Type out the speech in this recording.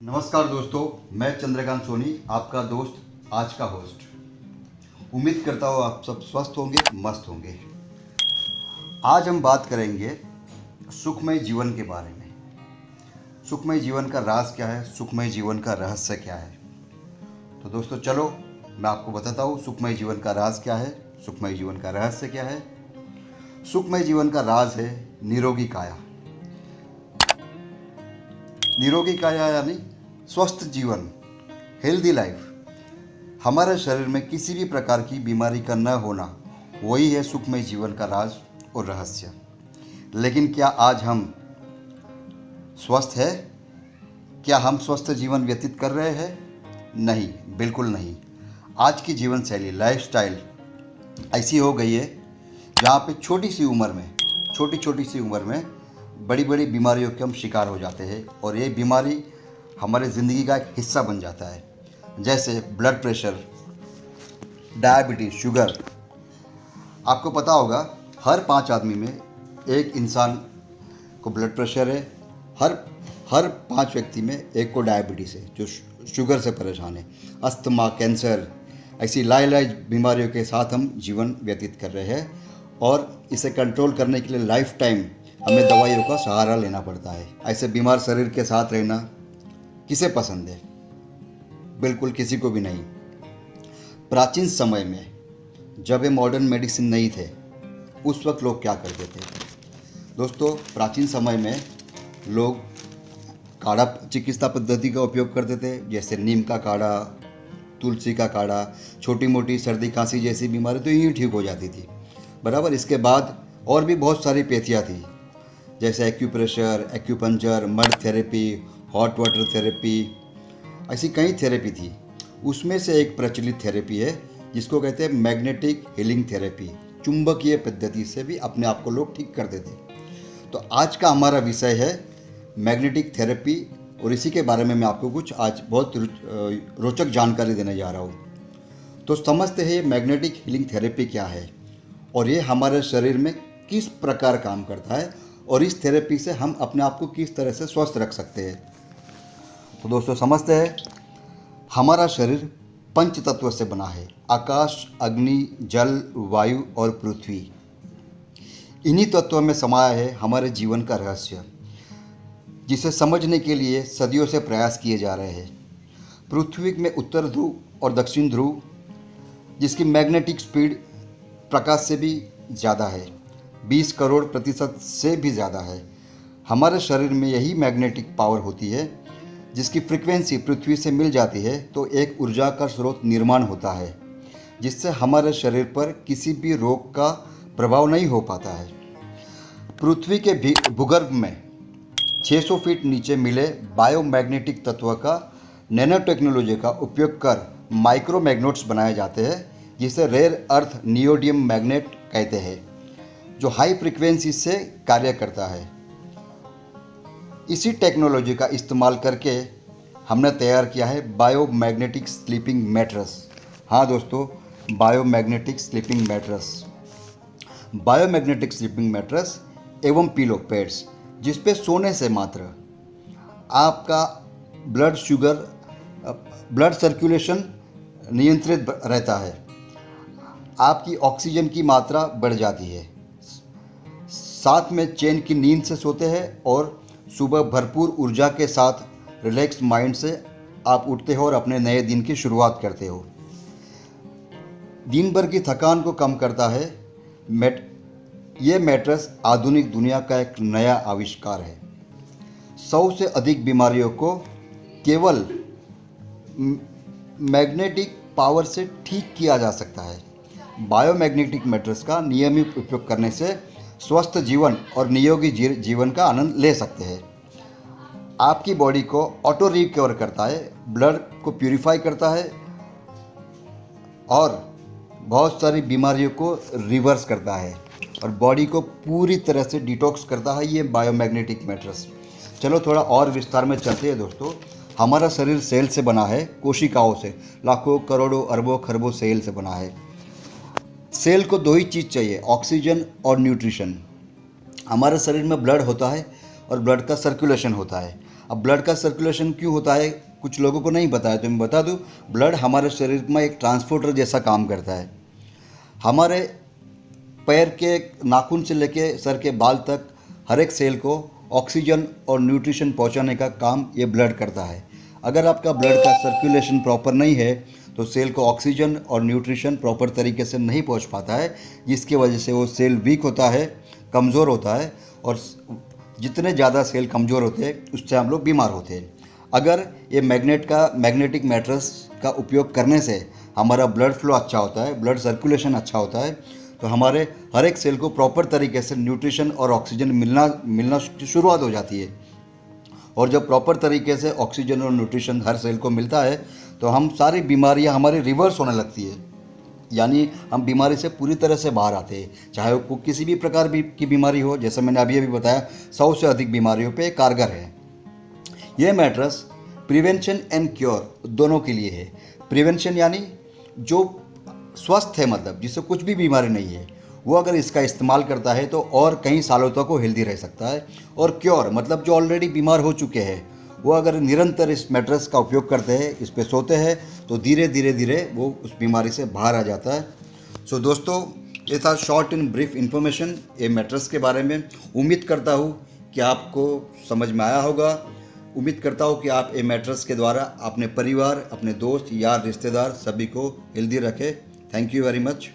नमस्कार दोस्तों, मैं चंद्रकांत सोनी, आपका दोस्त, आज का होस्ट। उम्मीद करता हूँ आप सब स्वस्थ होंगे, मस्त होंगे। आज हम बात करेंगे सुखमय जीवन के बारे में। सुखमय जीवन का राज क्या है, सुखमय जीवन का रहस्य क्या है। तो दोस्तों चलो मैं आपको बताता हूँ सुखमय जीवन का राज क्या है, सुखमय जीवन का रहस्य क्या है। सुखमय जीवन का राज है निरोगी काया। निरोगी काया यानी स्वस्थ जीवन, हेल्दी लाइफ। हमारे शरीर में किसी भी प्रकार की बीमारी का न होना, वही है सुखमय जीवन का राज और रहस्य। लेकिन क्या आज हम स्वस्थ हैं? क्या हम स्वस्थ जीवन व्यतीत कर रहे हैं? नहीं, बिल्कुल नहीं। आज की जीवन शैली, लाइफस्टाइल ऐसी हो गई है जहाँ पे छोटी छोटी सी उम्र में बड़ी बड़ी बीमारियों के हम शिकार हो जाते हैं और ये बीमारी हमारे ज़िंदगी का एक हिस्सा बन जाता है। जैसे ब्लड प्रेशर, डायबिटीज़, शुगर। आपको पता होगा हर 5 आदमी में एक इंसान को ब्लड प्रेशर है, हर 5 व्यक्ति में एक को डायबिटीज़ है, जो शुगर से परेशान है। अस्थमा, कैंसर, ऐसी लाइलाज बीमारियों के साथ हम जीवन व्यतीत कर रहे हैं और इसे कंट्रोल करने के लिए लाइफ टाइम हमें दवाइयों का सहारा लेना पड़ता है। ऐसे बीमार शरीर के साथ रहना किसे पसंद है? बिल्कुल किसी को भी नहीं। प्राचीन समय में जब ये मॉडर्न मेडिसिन नहीं थे, उस वक्त लोग क्या करते थे? दोस्तों, प्राचीन समय में लोग काढ़ा चिकित्सा पद्धति का उपयोग करते थे, जैसे नीम का काढ़ा, तुलसी का काढ़ा। छोटी मोटी सर्दी खांसी जैसी बीमारी तो यूँ ठीक हो जाती थी, बराबर। इसके बाद और भी बहुत सारी पेथियाँ थी, जैसे acupressure, acupuncture, mud therapy, hot water therapy, ऐसी कई थेरेपी थी। उसमें से एक प्रचलित थेरेपी है जिसको कहते हैं मैग्नेटिक हीलिंग थेरेपी। चुंबकीय पद्धति से भी अपने आप को लोग ठीक करते थे। तो आज का हमारा विषय है मैग्नेटिक थेरेपी और इसी के बारे में मैं आपको कुछ आज बहुत रोचक जानकारी देने जा रहा हूँ। तो समझते हैं ये मैग्नेटिक हीलिंग थेरेपी क्या है और ये हमारे शरीर में किस प्रकार काम करता है और इस थेरेपी से हम अपने आप को किस तरह से स्वस्थ रख सकते हैं। तो दोस्तों समझते हैं, हमारा शरीर पंच तत्व से बना है: आकाश, अग्नि, जल, वायु और पृथ्वी। इन्हीं तत्वों में समाया है हमारे जीवन का रहस्य, जिसे समझने के लिए सदियों से प्रयास किए जा रहे हैं। पृथ्वी में उत्तर ध्रुव और दक्षिण ध्रुव, जिसकी मैग्नेटिक स्पीड प्रकाश से भी ज़्यादा है, 20 करोड़ प्रतिशत से भी ज़्यादा है। हमारे शरीर में यही मैग्नेटिक पावर होती है, जिसकी फ्रीक्वेंसी पृथ्वी से मिल जाती है तो एक ऊर्जा का स्रोत निर्माण होता है, जिससे हमारे शरीर पर किसी भी रोग का प्रभाव नहीं हो पाता है। पृथ्वी के भूगर्भ में 600 फीट नीचे मिले बायोमैग्नेटिक तत्व का नैनो टेक्नोलॉजी का उपयोग कर माइक्रोमैग्नेट्स बनाए जाते हैं, जिसे रेयर अर्थ नियोडियम मैग्नेट कहते हैं, जो हाई फ्रीक्वेंसी से कार्य करता है। इसी टेक्नोलॉजी का इस्तेमाल करके हमने तैयार किया है बायोमैग्नेटिक स्लीपिंग मैट्रेस। हाँ दोस्तों, biomagnetic sleeping mattress. Biomagnetic sleeping mattress एवं पिलो पैड्स, जिस पे सोने से मात्र आपका ब्लड सर्कुलेशन नियंत्रित रहता है, आपकी ऑक्सीजन की मात्रा बढ़ जाती है, साथ में चैन की नींद से सोते हैं और सुबह भरपूर ऊर्जा के साथ रिलैक्स माइंड से आप उठते हो और अपने नए दिन की शुरुआत करते हो। दिन भर की थकान को कम करता है। ये मैट्रेस आधुनिक दुनिया का एक नया आविष्कार है। 100 से अधिक बीमारियों को केवल मैग्नेटिक पावर से ठीक किया जा सकता है। बायोमैग्नेटिक मैट्रेस का नियमित उपयोग करने से स्वस्थ जीवन और निरोगी जीवन का आनंद ले सकते हैं। आपकी बॉडी को ऑटो रिकवर करता है, ब्लड को प्यूरिफाई करता है और बहुत सारी बीमारियों को रिवर्स करता है और बॉडी को पूरी तरह से डिटॉक्स करता है ये बायोमैग्नेटिक मैट्रेस। चलो थोड़ा और विस्तार में चलते हैं दोस्तों। हमारा शरीर सेल से बना है, कोशिकाओं से, लाखों करोड़ों अरबों खरबों सेल से बना है। सेल को 2 ही चीज़ चाहिए, ऑक्सीजन और न्यूट्रिशन। हमारे शरीर में ब्लड होता है और ब्लड का सर्कुलेशन होता है। अब ब्लड का सर्कुलेशन क्यों होता है कुछ लोगों को नहीं पता है, तो मैं बता दूं, ब्लड हमारे शरीर में एक ट्रांसपोर्टर जैसा काम करता है। हमारे पैर के नाखून से लेके सर के बाल तक हर एक सेल को ऑक्सीजन और न्यूट्रिशन पहुंचाने का काम ये ब्लड करता है। अगर आपका ब्लड का सर्कुलेशन प्रॉपर नहीं है तो सेल को ऑक्सीजन और न्यूट्रिशन प्रॉपर तरीके से नहीं पहुंच पाता है, जिसकी वजह से वो सेल वीक होता है, कमज़ोर होता है, और जितने ज़्यादा सेल कमज़ोर होते हैं उससे हम लोग बीमार होते हैं। अगर ये मैग्नेटिक मैट्रेस का उपयोग करने से हमारा ब्लड फ्लो अच्छा होता है, ब्लड सर्कुलेशन अच्छा होता है, तो हमारे हर एक सेल को प्रॉपर तरीके से न्यूट्रिशन और ऑक्सीजन मिलना शुरुआत हो जाती है। और जब प्रॉपर तरीके से ऑक्सीजन और न्यूट्रिशन हर सेल को मिलता है तो हम सारी बीमारियां हमारी रिवर्स होने लगती है, यानी हम बीमारी से पूरी तरह से बाहर आते हैं। चाहे वो किसी भी प्रकार की बीमारी हो, जैसे मैंने अभी बताया 100 से अधिक बीमारियों पे कारगर है। ये मैट्रेस प्रिवेंशन एंड क्योर दोनों के लिए है। प्रिवेंशन यानी जो स्वस्थ है, मतलब जिससे कुछ भी बीमारी नहीं है, वो अगर इसका इस्तेमाल करता है तो और कई सालों तक वो हेल्दी रह सकता है। और क्योर मतलब जो ऑलरेडी बीमार हो चुके हैं, वो अगर निरंतर इस मैट्रेस का उपयोग करते हैं, इस पे सोते हैं, तो धीरे धीरे वो उस बीमारी से बाहर आ जाता है। सो दोस्तों, ये था शॉर्ट एंड ब्रीफ इंफॉर्मेशन ये मैट्रेस के बारे में। उम्मीद करता हूँ कि आपको समझ में आया होगा। उम्मीद करता हूँ कि आप ये मैट्रेस के द्वारा अपने परिवार, अपने दोस्त, यार, रिश्तेदार सभी को हेल्दी रखें। Thank you very much.